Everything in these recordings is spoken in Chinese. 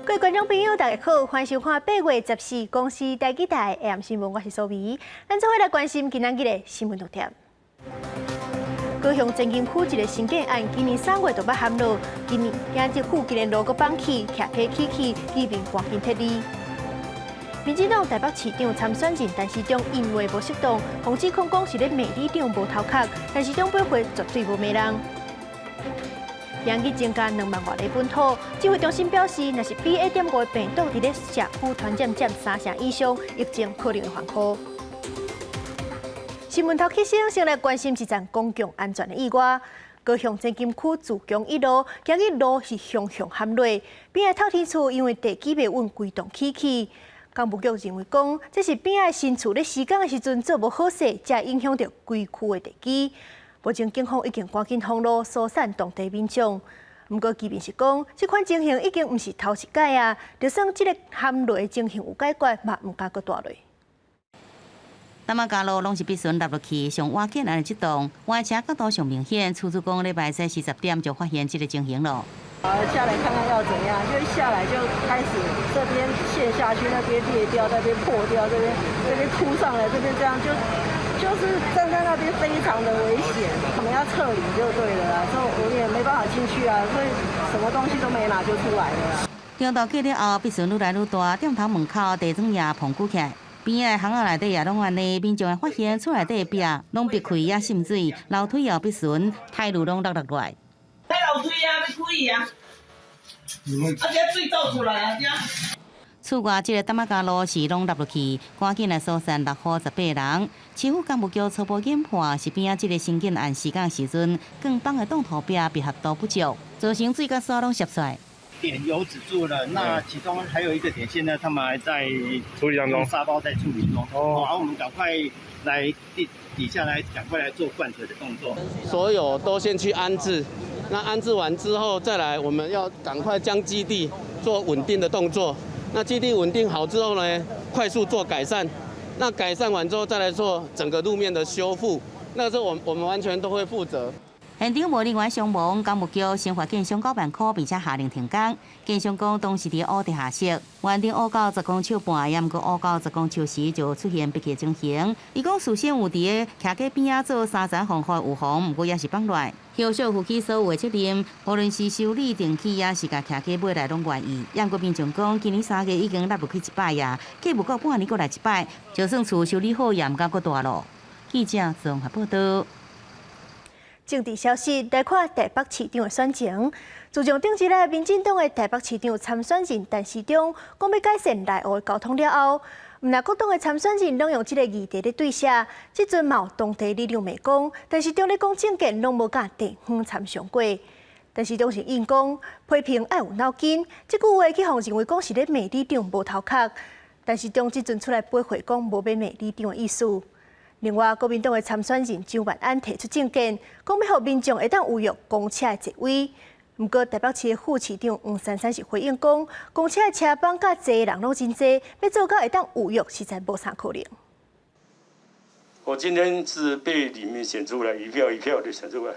各位观众朋友，大家好，欢迎收看8月14公司台记台 AM 新闻，我是苏眉。咱做伙来关心今仔日的新闻头条。高雄真金区一个新建案，今年3月就要陷落，今日附近的路阁放起，徛体起起，居民赶紧撤离。民进党台北市长参选人陈时中因为无适当，防止控讲是咧骂里长无头壳，陈时中表回绝对无骂人。明日增加2万外例本土，指挥中心表示，若是 BA.5 病毒伫咧社区传染占3成以上，疫情可能会反复。新闻头起先来关心一站公共安全的意外。高雄真金区自强一路，今日路是向陷落，边仔透天厝因为地基袂稳，规栋起。工务局认为讲，这是边仔新厝咧施工的时阵做无好势，才影响到规区的地基。目前警方已经赶紧封路，疏散当地民众。不过，居民是讲，这款情形已经不是头一届啊，就算这个陷落的情形有解决，嘛唔敢搁大落。淡马街路拢是必须落去，上瓦建安的这栋，歪车角度上明显，出租公礼拜四40点就发现这个情形了。下来看看要怎样，就一下来就开始这边陷下去，那边裂掉，那边破掉，这边凸上来，这边这样就是站在那边非常的危险，我们要撤离就对了啦，所以我也没办法进去啊，所以什么东西都没拿就出来了。中道过了后，必须愈来愈大，店头门口地砖也膨鼓起来，边仔巷仔内底也拢安尼，民众会发现厝内底壁拢闭开也渗水，楼梯也必须态路拢落来。迄楼梯啊，要开啊，这水倒出来啊，厝外这个淡马街路是拢落去，赶紧来疏散6户18人。市府干部局初步研判是边仔这个新建案施工时阵，钢板的挡土壁闭合度不足，造成水甲沙拢渗出来。点有止住了，那其中还有一个点，现在他们还在处理当中，沙包在处理中。好，我们赶快来底下来，赶快来做灌水的动作。所有都先去安置，那安置完之后再来，我们要赶快将基地做稳定的动作。那基地稳定好之后呢，快速做改善。那改善完之后再来做整个路面的修复。那时候我们完全都会负责。现场无人员伤亡，干部局先发现伤9万块，并且下令停工。警方讲当时伫乌地下室，原定乌到10公尺半，也毋过乌到10公尺时就出现别个情形。伊讲事先有伫个徛在边仔做3层防护预防，毋过也是放乱。后续负起所有的责任，无论是修理电器也是甲徛在尾来拢愿意。杨国民众讲，今年3月已经落入去1摆呀，计不过半年过来1摆，就算厝修理好，也毋敢搁大路。记者综合报道。政治消息，来看台北市长的选情。自从顶一日民进党的台北市长参选人陈时中讲要改善内湖的交通了后，毋但各党的参选人拢用这个议题咧对写，即阵嘛有当地力量骂讲，陈时中咧讲政见拢无甲地方参详过。陈时中是应讲批评爱有脑筋，即句话去互认为讲是咧骂里长无头壳。陈时中即阵出来驳回讲无要骂里长的意思。另外，国民党的参选人周万安提出政见，讲要互民众会当有用公车的座位。不过，台北市的副市长黄珊珊是回应讲，公车的车帮甲坐人拢真多，要做到会当有用，实在无啥可能。我今天是被里面选出来，一票一票的选出来。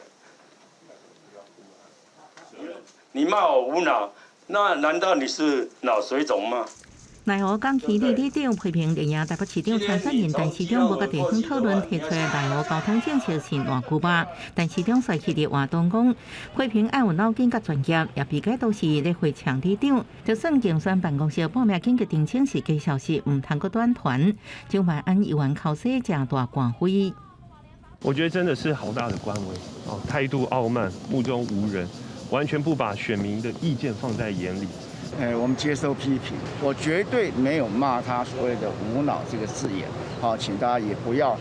你骂我无脑，那难道你是脑水肿吗？内湖港区里长批评连夜台北市长参选人陈时中无甲地方讨论提出的内湖交通政策是烂古巴。陈市长帅气地活动讲，批评爱有脑筋甲专业，也避解都是咧回呛里长。就算竞选办公室报名紧急澄清是假消息，唔通阁短团。周万安议员口说正大官非。我觉得真的是好大的官威哦，态度傲慢，目中无人，完全不把选民的意见放在眼里。我们接受批评，我绝对没有骂他所谓的无脑这个字眼，好，请大家也不要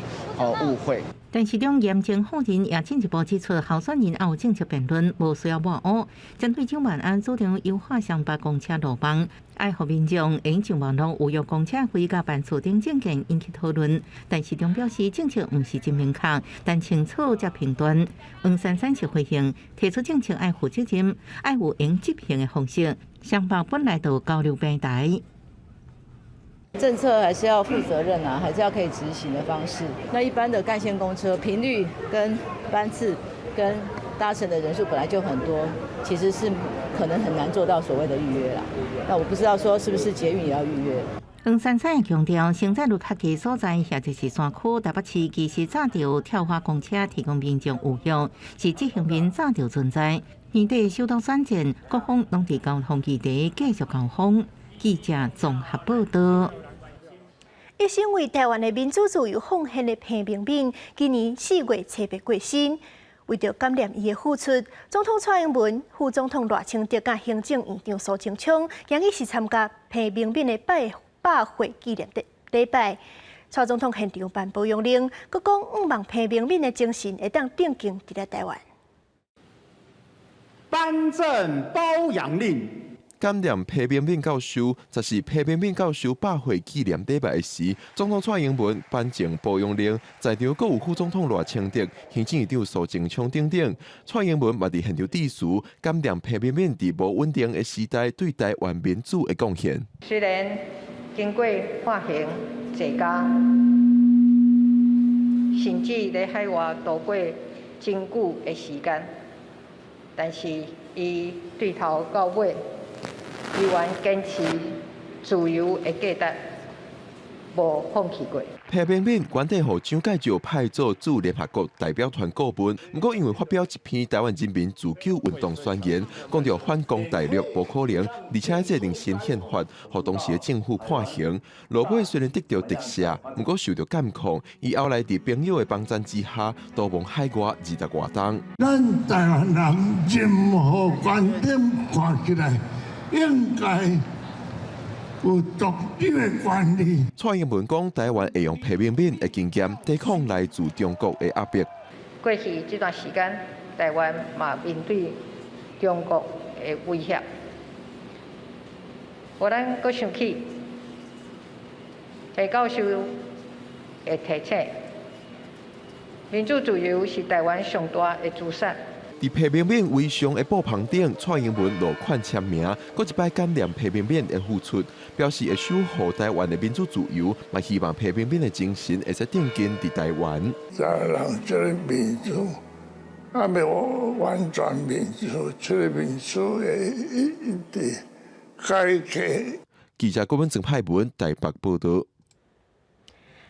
误会。陈市长严正否认，也进一步指出，候选人也有政策辩论，无需要抹黑。针对周万安主张优化上北公车路网，爱互民众用上网络有用公车费甲办厝顶证件引起讨论。陈市长表示，政策毋是真明确，但清楚才评断。黄珊珊是回应，提出政策爱负责任，爱有用执行的方式。上北本来就有交流平台。政策还是要负责任啊，还是要可以执行的方式。那一般的干线公车频率跟班次跟搭乘的人数本来就很多，其实是可能很难做到所谓的预约啦。那我不知道说是不是捷运也要预约。黄珊珊也强调，承载路客机所在，或者是山区、台北市，其实早就跳花公车提供民众有用，是这行面早就存在。年底首都选前，各方拢伫交通基地继续交锋。记者综合报道。一心为台湾的民主自由奉献的彭明敏，今年4月初8过身。为着感念伊的付出，总统蔡英文、副总统赖清德甲行政院长苏贞昌，今日是参加彭明敏的百岁纪念礼拜。蔡总统现场颁保养令，佮讲希望彭明敏的精神会当定根伫咧台湾。颁证褒扬令。感念彭明敏教授，则是彭明敏教授百岁纪念礼拜时，总统蔡英文颁证保养令，在场阁有副总统赖清德、行政院长苏贞昌等等。蔡英文嘛伫现场致辞，感念彭明敏伫无稳定的时代对台湾民主的贡献。虽然经过化刑坐家，甚至在海外度过真久的时间，但是伊对头到尾，依然坚持自由的价值，无放弃过。彭明敏原底互蒋介石派做驻联合国代表团顾问，不过因为发表一篇台湾人民自救运动宣言，讲到反攻大陆不可能，而且制定新宪法，互当时的政府判刑。落尾虽然得到特赦，不过受到监控，伊后来伫朋友的帮衬之下，逃亡海外20多冬。咱台湾人任何观点看起来，应该有独立的管理。蔡英文讲，台湾会用彭明敏的经验抵抗来自中国的压迫。过去这段时间，台湾嘛面对中国的威胁，我咱阁想起蔡教授的提醒，民主自由是台湾上大的资产。伫彭明敏遗像的布旁顶，蔡英文落款签名，搁一摆感念彭明敏的付出，表示会守护台湾的民主自由，嘛希望彭明敏的精神会使定根伫台湾。在人这个民主，还没有完全民主，这个民主的一直改革。记者郭文正派文台北报道。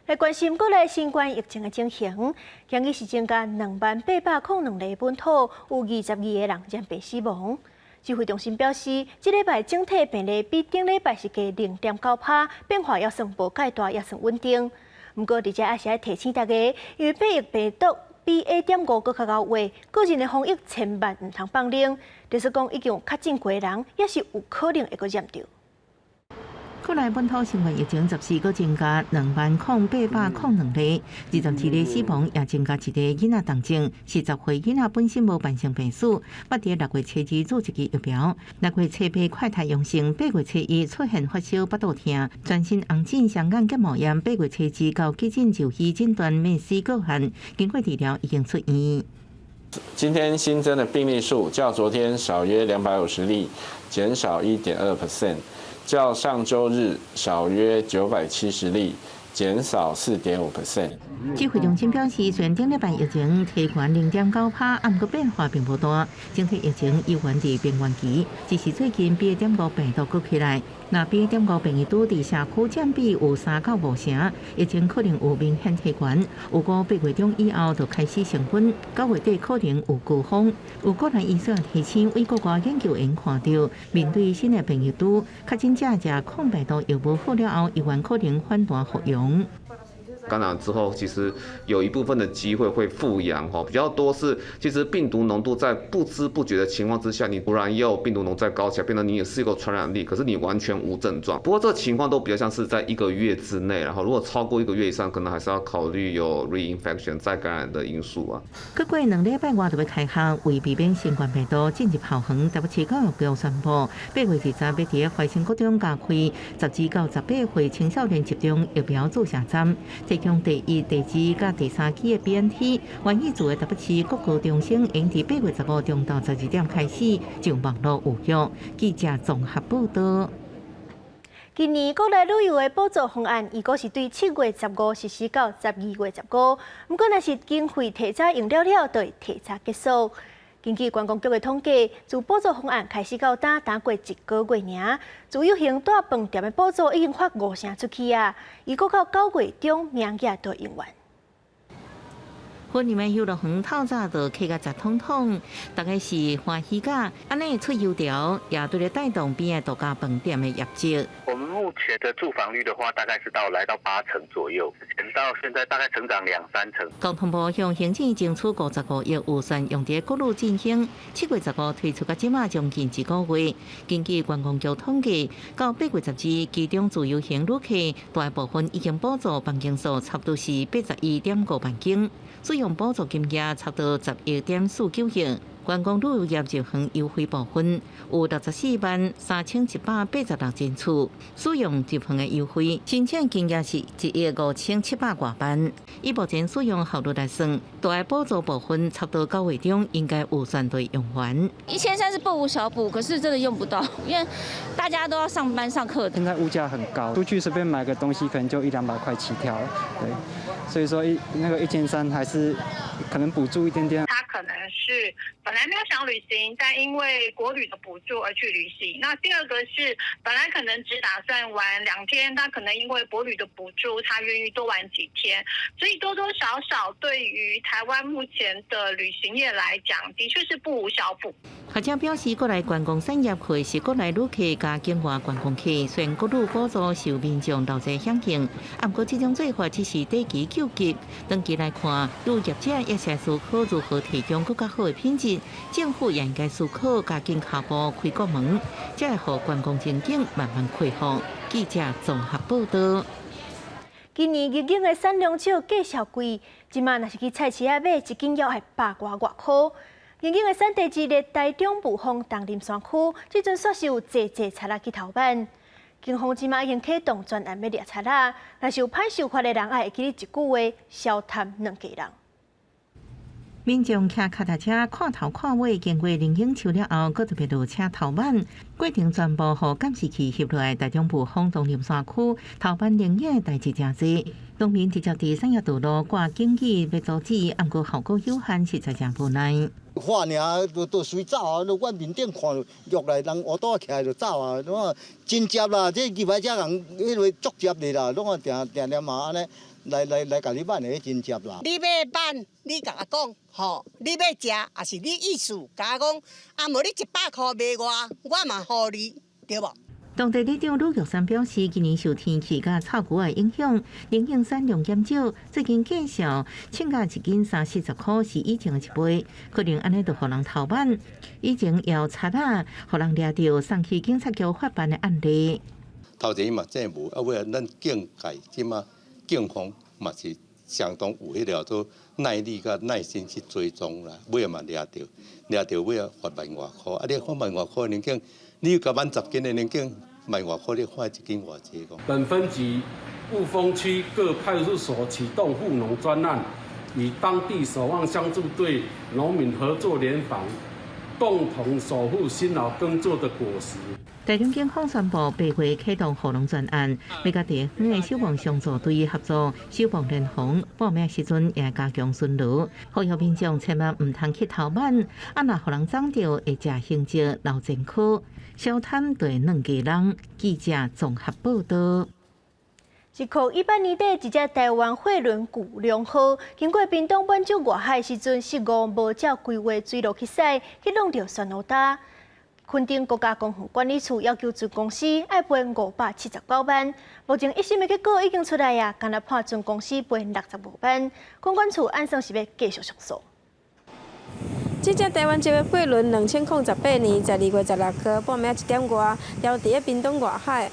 来关心国内新冠疫情的情形，今日是增加2,802例本土，有22个人染病死亡。指挥中心表示，这礼拜整体病例比顶礼拜是加0.9%，变化也算无介大，也算稳定。不过，而且还是要提醒大家，因为变异病毒BA.5搁较高位，个人的防疫千万唔通放冷。就是讲，已经有确诊过的人，也是有可能会搁染到。国内本土新冠疫情14个增加2,802例，22例死亡，也增加1个囡仔重症。40岁囡仔本身无慢性病史，捌伫6月初2做1剂疫苗，6月初8快筛阳性，8月初1出现发烧、腹肚痛、全身红疹、伤眼结膜炎，8月初2到急诊就医诊断没死个案，经过治疗已经出院。今天新增的病例数较昨天少约250例，减少1.2%。较上周日少约970例，减少4.5%。指挥中心表示，虽然顶礼拜疫情提悬0.9%，不过变化并不大，整体疫情依然伫边缘期，只是最近BA.5病毒搁起来。那BA.5病例拄伫社区占比有3到5成，疫情可能有明显提悬。有过8月中以后就开始升温，9月底可能有高峰。有个人医生提醒，为国外研究员看到，面对新的病毒，确诊者食抗病毒药物好了后，依然可能反弹复阳。感染之后，其实有一部分的机会会复阳比较多是其实病毒浓度在不知不觉的情况之下，你突然又病毒浓度再高起来，变成你也是一个传染力，可是你完全无症状。不过这个情况都比较像是在1个月之内，然后如果超过1个月以上，可能还是要考虑有 reinfection 再感染的因素啊。过2礼拜外就要开学，为避免新冠病毒进入校园，台北市教育局宣布，8月23日要伫怀生国中加开12到18岁青少年集中疫苗注射站。提供第1、第2、甲第3期的 BNT， 愿意做的台北市各高中生，应伫8月15中到12点开始上网络有约。记者综合报道。今年国内旅游的补助方案，伊个是对7月15实施到12月15，不过若是经费提早用了，就会提早结束。根据观光局的统计，自补助方案开始到打过1个月尔，自有形大饭店的补助已经发5成出去啊，预估到9月中名额就用完。婚礼的游乐园透早就开个10通通，大概是欢喜噶。安尼出油条，也对咧带动边的度假饭店的业绩。我们目前的住房率的话，大概是来到8成左右，之前到现在大概成长2-3成。交通部向行政争取55亿预算用在各路进行，7月15推出到即马将近1个月。根据观光局统计，到8月12，其中自由行旅客大部分已经补助房间数差不多是81.5万间。使用补助金额差不多11.49亿。观光旅游业入园优惠部分有643186人次，使用入园的优惠申请金额是15700多万。以目前使用效率来算，大概补助部分差不多9月中应该预算对用完。1300是不无小补，可是真的用不到，因为大家都要上班上课的。现在物价很高，出去随便买个东西可能就100-200块起跳，对，所以说那个1300还是可能补助一点点。他可能是本来没有想旅行，但因为国旅的补助而去旅行。那第二个是本来可能只打算玩2天，他可能因为国旅的补助，他愿意多玩几天。所以多多少少对于台湾目前的旅行业来讲，的确是不无小补。学者表示，国内观光产业会是国内旅客加境外观光客，虽然国旅补助受民众闹侪响应，不过这种做法只是短期救急。长期来看，旅游业者也是思考如何提供更加好的品质，政府也应该思考加紧下步开国门，才会让观光前景慢慢恢复。记者综合报道。今年日经的产量少计小贵，即马若是去菜市仔买，一斤要100多外块。日经的产地之列台中部丰东林山区，即阵煞是有济贼仔去偷办。警方即马已经启动专案要抓贼仔，若是有歹受罚的人，也会记你一句话，消贪两家人。民众骑脚踏车看头看尾，经过林荫树了后，搁特别落车头板，过程全部互监视器翕落来。台中部丰东林山区头板灵验代志真多，农民直接伫产业道路挂警语要阻止，不过效果有限，实在真无奈。看尔都随走啊！我面顶看约来人乌倒起来就走啊！真接啦，这几摆遮人因为足接的啦，拢定嘛安尼来甲你办的真接啦。你要办，你甲我讲，吼，你要食，也是你意思，甲我讲，啊无你100块卖我嘛互你，对无？当地里长吕玉山表示，今年受天气甲草菇的影响，零用产量减少，最近介绍称价1斤30块是以前的1倍，可能安尼就互人偷办。以前摇贼仔，互人抓到送去警察局法办的案例。头前嘛真无，啊尾咱警界即嘛警方嘛是相当有迄条做耐力甲耐心去追踪啦，尾嘛抓到尾罚10000外块，啊你罚10000外块，你甲满10斤的年景10000外块，你花1斤偌济个？本分局雾峰区各派出所启动护农专案，与当地守望相助队农民合作联防，共同守护辛劳耕作的果实。台中警方宣布8月启动护农专案，要甲地方的消防相助队合作，消防联防报名时阵也加强巡逻，呼吁民众千万唔通去偷办，啊若互人撞到，会食刑责留前科。消贪对两家人，记者综合报道。118年底，一只台湾货轮巨龙号经过屏东本州外海时阵，失误无照规划水路去驶，去弄到船塢搭。垦丁国家公园管理处要求船公司要赔579万，目前1审的结果已经出来啊，今日判船公司赔65万。公管处按算是要继续上诉。这只台湾籍的货轮2018年12月16号半暝1点外，调伫屏东外海。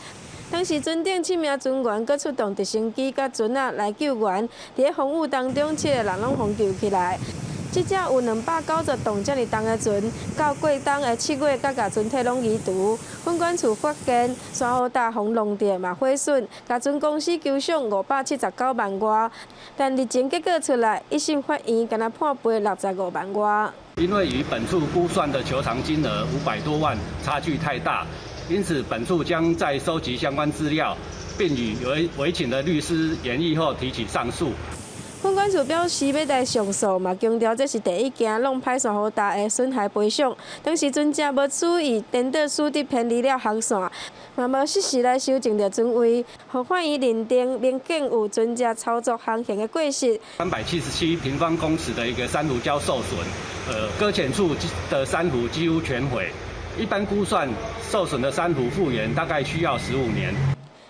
当时船顶7名船员搁出动直升机甲船仔来救援，伫风雨当中，7个人拢互救起来。这只有290吨这么重的船，到过冬的7月，甲船体拢移除。分管处发现山河大风弄跌嘛毁损，甲船公司求偿579万外，但日前结果出来，1审法院敢若判赔65万外。因为与本处估算的求偿金额500多万差距太大，因此本处将再收集相关资料，并与委请的律师研议后提起上诉。分分管处表示，要来上诉，嘛强调这是第一件弄歹煞好大的损害赔偿。当时阵才无注意颠倒输得偏离了航线，嘛无适时来修正着准位，互法院认定明显有尊驾操作航行的过失。377平方公尺的一个珊瑚礁受损，搁浅处的珊瑚几乎全毁。一般估算，受损的珊瑚复原大概需要15年。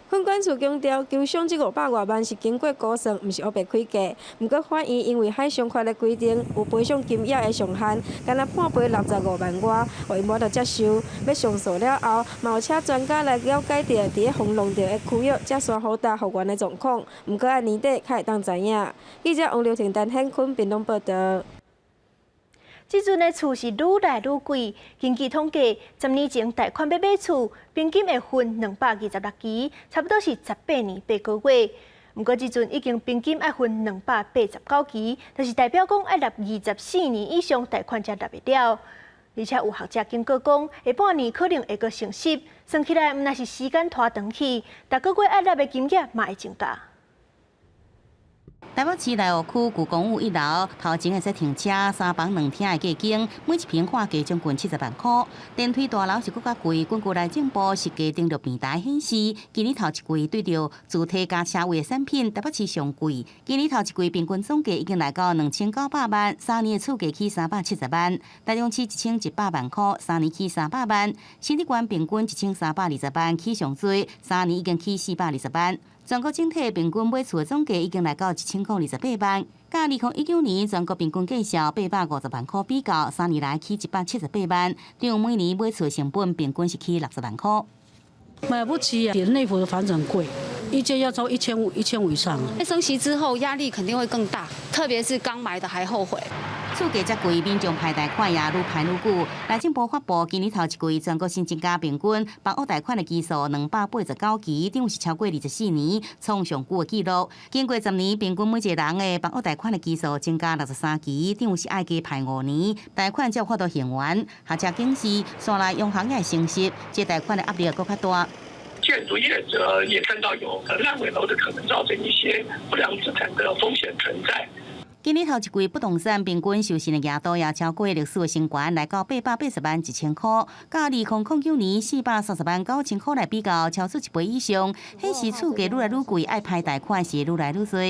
分管处强调，求偿这500多万是经过估算，毋是黑白开价。不过法院因为海上法的规定有赔偿金额的上限，干那判赔65万外，为无得接受。要上诉了后，嘛有请专家来了解到伫咧风浪潮的区域，这山好大复原的状况。不过按年底才会当知影。记者王刘婷、陈显坤屏东报道。即阵的厝是愈来愈贵，根据统计，10年前贷款要买厝，平均会分226期，差不多是18年8个月。不过即阵已经平均爱分289期，就是代表讲爱纳24年以上贷款才纳得了。而且有学者警告讲，下半年可能会阁升息，算起来，若是时间拖长去，逐个月爱纳的金额嘛会增加。台北市内湖区故宫1楼头前的说停车3房2厅的价间，每一平画价将近70万块。电梯大楼是更加贵，根据内政部实价登录平台显示，今年头一季对着主体加车位的产品，台北市上贵。今年头一季平均总价已经来到2900万，3年的厝价起370万。台中市1100万块，3年起300万。新竹县平均1320万起上最，3年已经起420万。全国整体平均买厝的总价已经来到1028万，甲2019年全国平均价销850万块比较，3年来起178万，对于每年买厝成本平均是起60万块。买不起啊！内湖的房子很贵，一间要超1500以上。升息之后压力肯定会更大，特别是刚买的还后悔。厝价遮贵，民众排贷款也愈排愈久。内政部发布今年头一季全国新增加平均房屋贷款的基数289期，等于是超过24年，创上久的纪录。经过10年，平均每一个人的房屋贷款的基数增加63期，等于是爱加排5年，贷款才有法度还完。学者警示，山内用行业的升息，这贷款的压力更加大。建筑业者也看到有烂尾楼的可能造成一些不良资产的风险存在。今年头一季不动产平均受信的额度也超过历史的新高，来到880万1000块，甲2009年430万9000块来比较，超出1倍以上，显示厝价愈来愈贵，爱拍贷款是愈来愈多。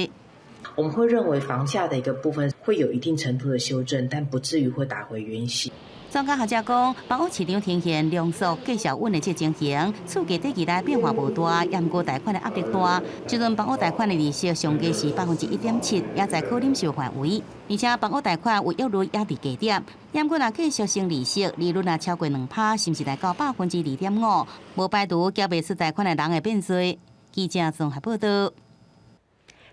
我们会认为房价的一个部分会有一定程度的修正，但不至于会打回原形。专家学者讲，房屋市场呈现量缩继续稳的这情形，厝价短期内变化无大，也毋过贷款的压力大。即阵房屋贷款的利息上价是1.7%，也在可忍受范围。而且房屋贷款违约率也伫低点，也毋过若继续升利息，利率也超过2%，甚至来到2.5%，无排除缴袂出贷款的人会变多。记者综合报道。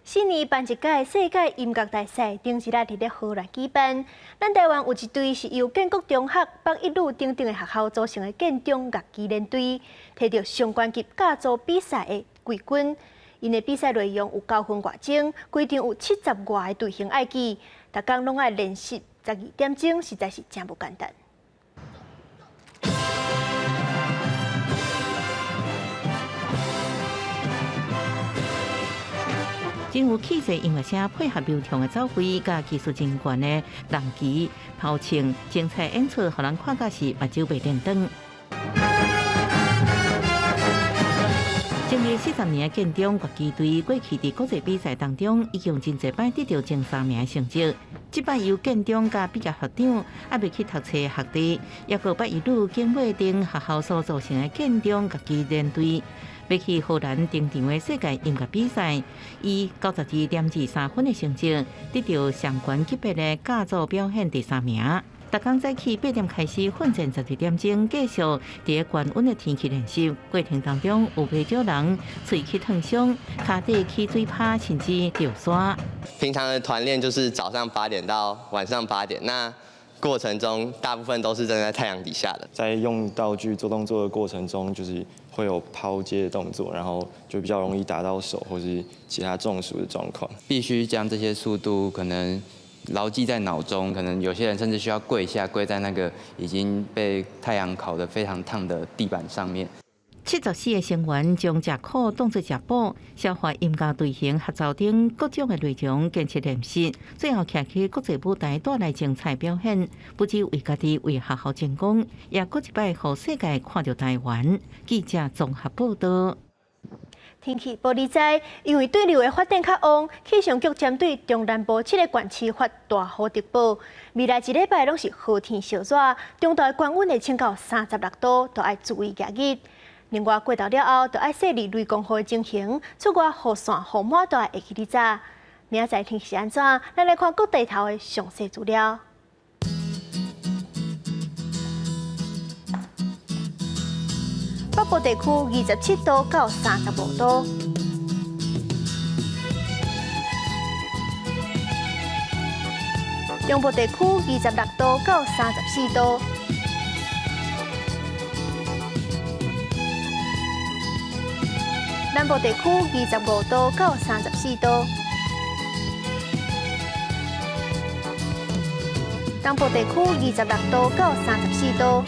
新年办一届世界音乐大赛，顶一日伫咧荷兰举办。咱台湾有一队是由建国中学、北一女等等的学校组成的建中乐器联队，摕到上关级甲组比赛的季军。因的比赛内容有9分外钟，规定有70外个队形爱记，逐工拢爱练习12点钟，实在是真无简单。真有气势音乐声配合流畅的走位，甲技术真悬的人旗抛枪，精彩演出，互人看甲是目睭袂连长。成立40年的建中乐器队，过去伫国际比赛当中，已经真侪摆得到前3名的成绩。即摆由建中甲毕业学长还未去读册的学弟，也个北一女经卫定学校所组成的建中乐器联队。要去荷兰登场的世界音乐比赛，以92.23分的成绩，得到上悬级别的甲组表现第3名。逐工早起8点开始奋战12点钟，继续伫高温的天气练习。过程当中有不少人喙齿烫伤、脚底起水泡，甚至掉沙。平常的团练就是早上8点到晚上8点，那过程中大部分都是站在太阳底下的。在用道具做动作的过程中，就是会有抛接的动作，然后就比较容易打到手或是其他中暑的状况。必须将这些速度可能牢记在脑中，可能有些人甚至需要跪在那个已经被太阳烤得非常烫的地板上面。74个成员将食苦当作食补，消化严格队形合奏等各种的内容建设练习，最后徛起国际舞台带来精彩表现。不止为家己为学校成功，也搁一摆互世界看到台湾。记者综合报道。天气报理在，因为对流的发展较旺，气象局针对中南部7个县市发大雨特报。未来1礼拜拢是雨天小热，中岛的高温会升到36度，都要注意热热。另外，过冬了后，就要设立雷公雨的情形，出外雨伞、雨帽都要会记哩早。明仔载天气是安怎？咱来看各地头的详细资料。北部地区27度到35度，中部地区26度到34度，南部地区25度到34度，东部地区26度到34度。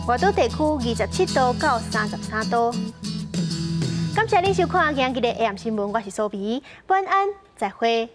外岛地区27度到33度。感谢您收看今日的 AM 新闻，我是苏比，晚安，再会。